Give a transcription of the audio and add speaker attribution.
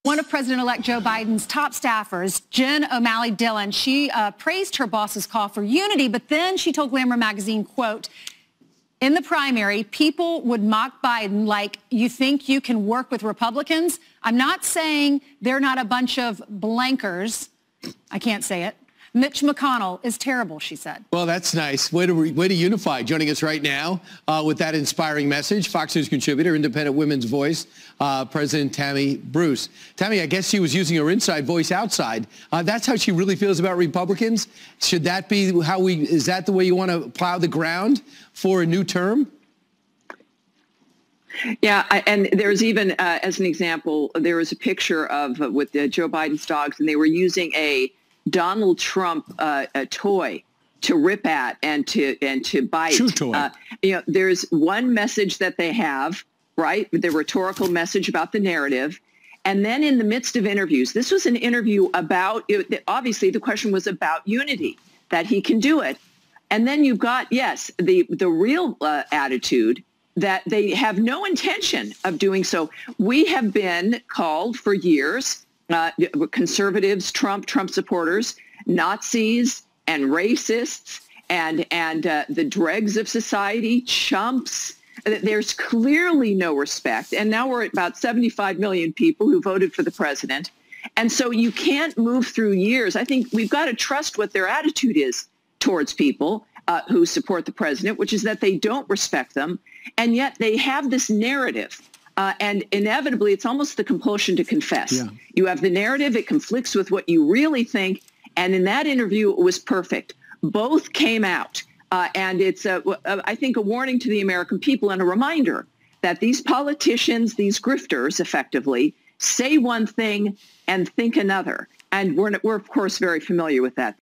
Speaker 1: One of President-elect Joe Biden's top staffers, Jen O'Malley Dillon, she praised her boss's call for unity, but then she told Glamour magazine, quote, in the primary, people would mock Biden like, you think you can work with Republicans? I'm not saying they're not a bunch of blankers. I can't say it. Mitch McConnell is terrible, she said.
Speaker 2: Well, that's nice. Way to unify. Joining us right now with that inspiring message, Fox News contributor, independent women's voice, President Tammy Bruce. Tammy, I guess she was using her inside voice outside. That's how she really feels about Republicans. Should that be how is that the way you want to plow the ground for a new term?
Speaker 3: Yeah, and there's even, as an example, there was a picture of with Joe Biden's dogs, and they were using a Donald Trump a toy to rip at and to bite.
Speaker 2: Chew toy.
Speaker 3: There's one message that they have, right? The rhetorical message about the narrative. And then in the midst of interviews, this was an interview about, obviously the question was about unity, that he can do it. And then you've got, yes, the real attitude that they have no intention of doing so. We have been called for years, conservatives, Trump supporters, Nazis and racists and the dregs of society, chumps. There's clearly no respect. And now we're at about 75 million people who voted for the president. And so you can't move through years. I think we've got to trust what their attitude is towards people who support the president, which is that they don't respect them. And yet they have this narrative. And inevitably, it's almost the compulsion to confess. Yeah. You have the narrative, it conflicts with what you really think. And in that interview, it was perfect. Both came out. And it's, I think, a warning to the American people and a reminder that these politicians, these grifters, effectively, say one thing and think another. And we're of course, very familiar with that.